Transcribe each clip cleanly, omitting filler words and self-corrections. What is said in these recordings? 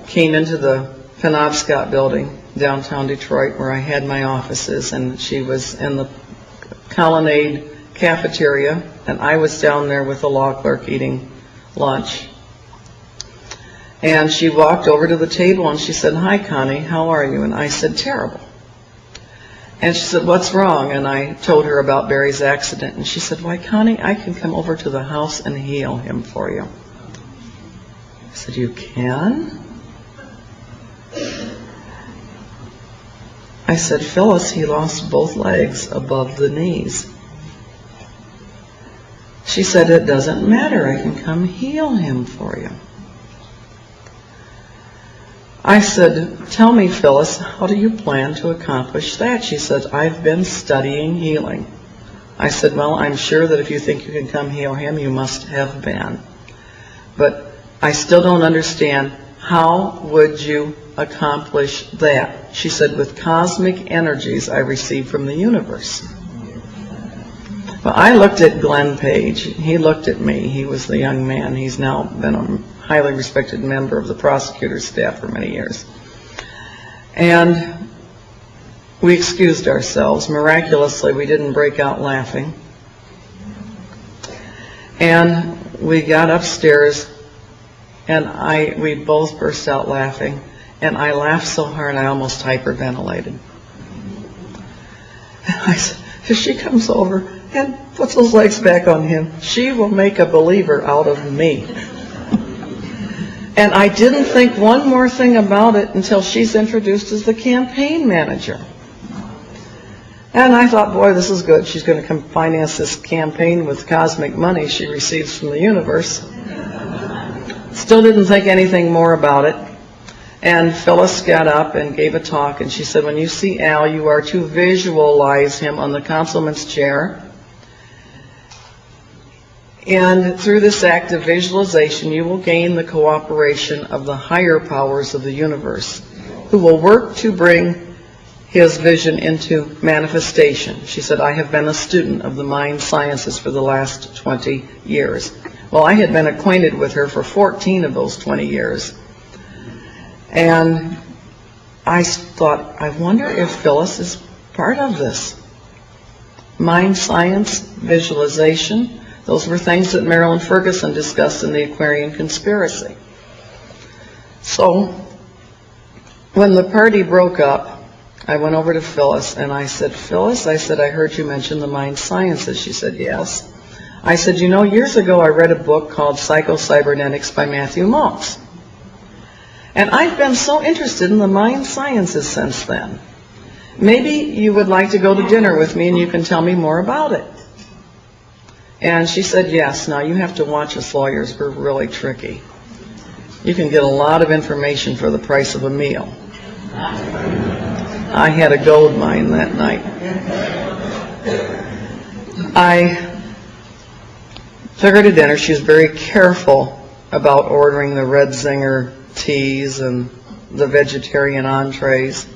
came into the Penobscot building, downtown Detroit, where I had my offices, and she was in the Colonnade cafeteria, and I was down there with the law clerk eating lunch. And she walked over to the table and she said, "Hi, Connie, how are you?" And I said, "Terrible." And she said, "What's wrong?" And I told her about Barry's accident. And she said, "Why, Connie, I can come over to the house and heal him for you." I said, "You can?" I said, "Phyllis, he lost both legs above the knees." She said, "It doesn't matter. I can come heal him for you." I said, "Tell me, Phyllis, how do you plan to accomplish that?" She said, "I've been studying healing." I said, "Well, I'm sure that if you think you can come heal him, you must have been. But I still don't understand, how would you accomplish that?" She said, "With cosmic energies I receive from the universe." Well, I looked at Glenn Page. He looked at me. He was the young man. He's now been a highly respected member of the prosecutor's staff for many years. And we excused ourselves. Miraculously, we didn't break out laughing. And we got upstairs, and we both burst out laughing. And I laughed so hard I almost hyperventilated. And I said, if she comes over and puts those legs back on him, she will make a believer out of me. And I didn't think one more thing about it until she's introduced as the campaign manager. And I thought, boy, this is good. She's going to come finance this campaign with cosmic money she receives from the universe. Still didn't think anything more about it. And Phyllis got up and gave a talk, and she said, when you see Al, you are to visualize him on the councilman's chair. And through this act of visualization, you will gain the cooperation of the higher powers of the universe, who will work to bring his vision into manifestation. She said, I have been a student of the mind sciences for the last 20 years. Well, I had been acquainted with her for 14 of those 20 years. And I thought, I wonder if Phyllis is part of this. Mind science, visualization, those were things that Marilyn Ferguson discussed in the Aquarian Conspiracy. So when the party broke up, I went over to Phyllis and I said, Phyllis, I said, I heard you mention the mind sciences. She said, yes. I said, you know, years ago I read a book called Psycho-Cybernetics by Matthew Maltz. And I've been so interested in the mind sciences since then. Maybe you would like to go to dinner with me and you can tell me more about it. And she said, yes. Now, you have to watch us lawyers. We're really tricky. You can get a lot of information for the price of a meal. I had a gold mine that night. I took her to dinner. She was very careful about ordering the Red Zinger teas and the vegetarian entrees.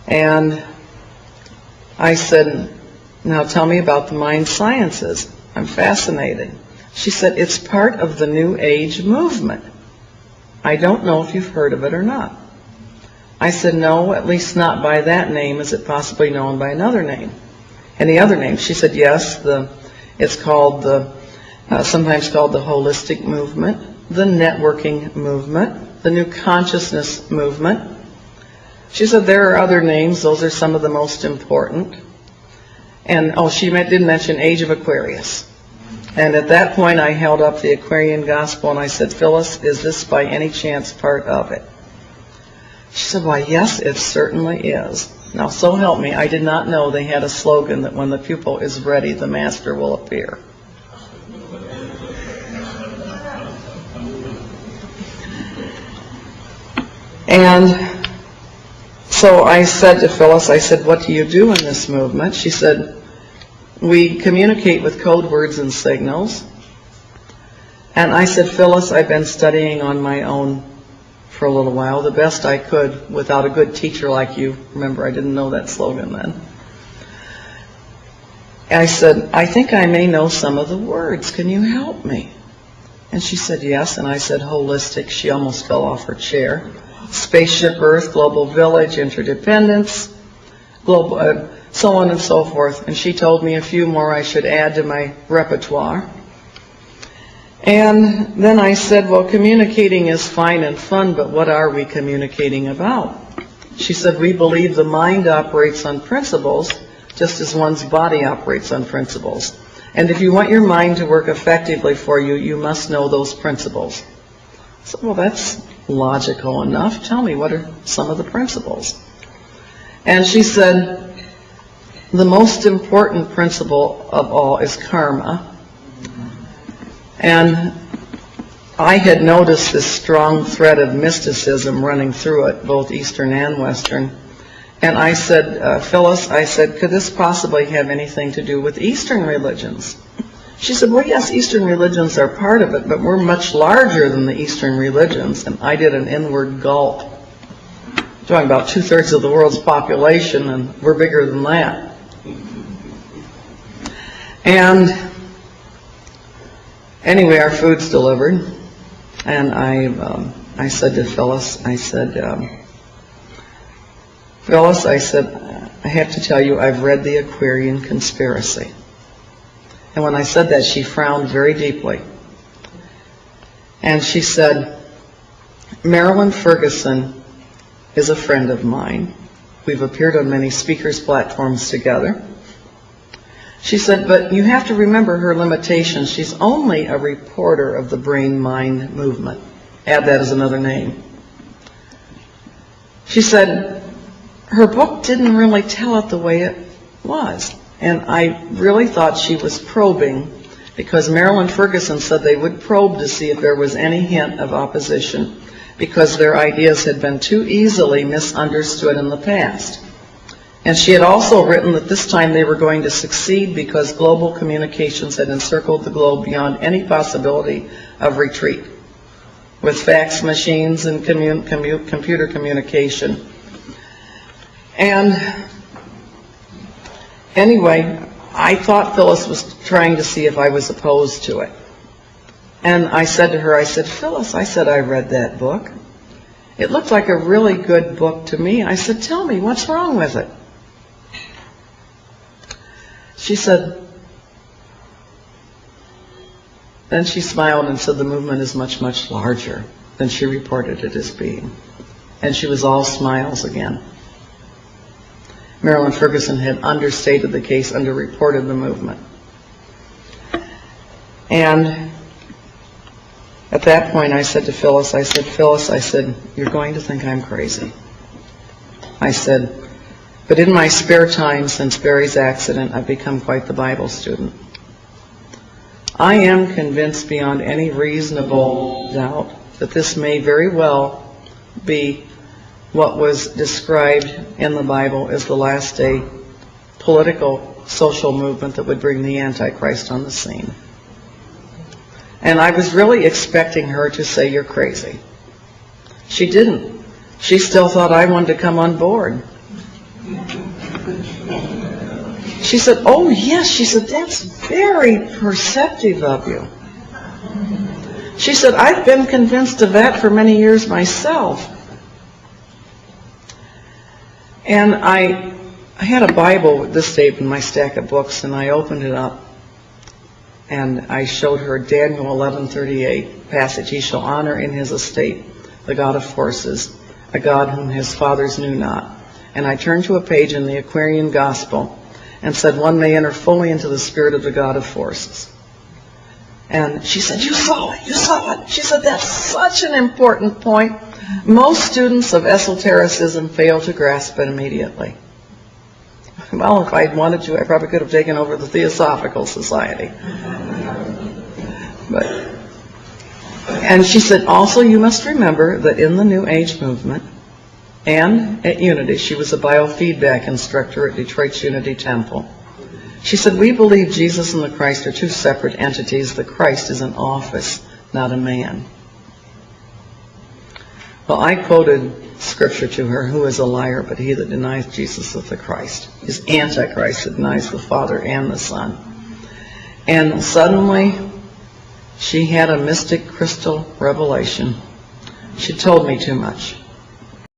And I said, now tell me about the mind sciences. I'm fascinated. She said, it's part of the New Age movement. I don't know if you've heard of it or not. I said, no, at least not by that name. Is it possibly known by another name? Any other name? She said, yes, it's called sometimes called the holistic movement, the networking movement, the new consciousness movement. She said, there are other names. Those are some of the most important. And, she didn't mention Age of Aquarius. And at that point, I held up the Aquarian Gospel and I said, Phyllis, is this by any chance part of it? She said, why, yes, it certainly is. Now, so help me, I did not know they had a slogan that when the pupil is ready, the master will appear. And so I said to Phyllis, I said, what do you do in this movement? She said, we communicate with code words and signals. And I said, Phyllis, I've been studying on my own for a little while, the best I could without a good teacher like you. Remember, I didn't know that slogan then. I said, I think I may know some of the words. Can you help me? And she said, yes. And I said, holistic. She almost fell off her chair. Spaceship Earth, global village, interdependence, global, so on and so forth. And she told me a few more I should add to my repertoire. And then I said, well, communicating is fine and fun, but what are we communicating about? She said, we believe the mind operates on principles, just as one's body operates on principles. And if you want your mind to work effectively for you, you must know those principles. So, well, that's logical enough. Tell me, what are some of the principles? And she said, the most important principle of all is karma. And I had noticed this strong thread of mysticism running through it, both Eastern and Western. And I said, Phyllis, I said, could this possibly have anything to do with Eastern religions? She said, well, yes, Eastern religions are part of it, but we're much larger than the Eastern religions. And I did an inward gulp. Talking about 2/3 of the world's population, and we're bigger than that. And anyway, our food's delivered. And I said to Phyllis, I said, Phyllis, I said, I have to tell you, I've read the Aquarian Conspiracy. And when I said that, she frowned very deeply. And she said, Marilyn Ferguson is a friend of mine. We've appeared on many speakers' platforms together. She said, but you have to remember her limitations. She's only a reporter of the brain-mind movement. Add that as another name. She said, her book didn't really tell it the way it was. And I really thought she was probing, because Marilyn Ferguson said they would probe to see if there was any hint of opposition, because their ideas had been too easily misunderstood in the past. And she had also written that this time they were going to succeed because global communications had encircled the globe beyond any possibility of retreat, with fax machines and computer communication. And anyway, I thought Phyllis was trying to see if I was opposed to it. And I said to her, I said, Phyllis, I said, I read that book. It looked like a really good book to me. I said, tell me, what's wrong with it? She said, then she smiled and said, the movement is much, much larger than she reported it as being. And she was all smiles again. Marilyn Ferguson had understated the case, underreported the movement. And at that point I said to Phyllis, I said, Phyllis, I said, you're going to think I'm crazy. I said, but in my spare time since Barry's accident, I've become quite the Bible student. I am convinced beyond any reasonable doubt that this may very well be what was described in the Bible as the last day political, social movement that would bring the Antichrist on the scene. And I was really expecting her to say, you're crazy. She didn't. She still thought I wanted to come on board. She said, oh yes, she said, that's very perceptive of you. She said, I've been convinced of that for many years myself. And I had a Bible with this tape in my stack of books, and I opened it up, and I showed her Daniel 11:38 passage. He shall honor in his estate the God of forces, a God whom his fathers knew not. And I turned to a page in the Aquarian Gospel and said, one may enter fully into the spirit of the God of forces. And she said, you saw it, you saw it. She said, that's such an important point. Most students of esotericism fail to grasp it immediately. Well, if I'd wanted to, I probably could have taken over the Theosophical Society. And she said, also you must remember that in the New Age movement and at Unity, she was a biofeedback instructor at Detroit's Unity Temple. She said, we believe Jesus and the Christ are two separate entities. The Christ is an office, not a man. Well, I quoted scripture to her, who is a liar but he that denies Jesus is the Christ, is Antichrist that denies the Father and the Son. And suddenly She had a mystic crystal revelation. She told me too much.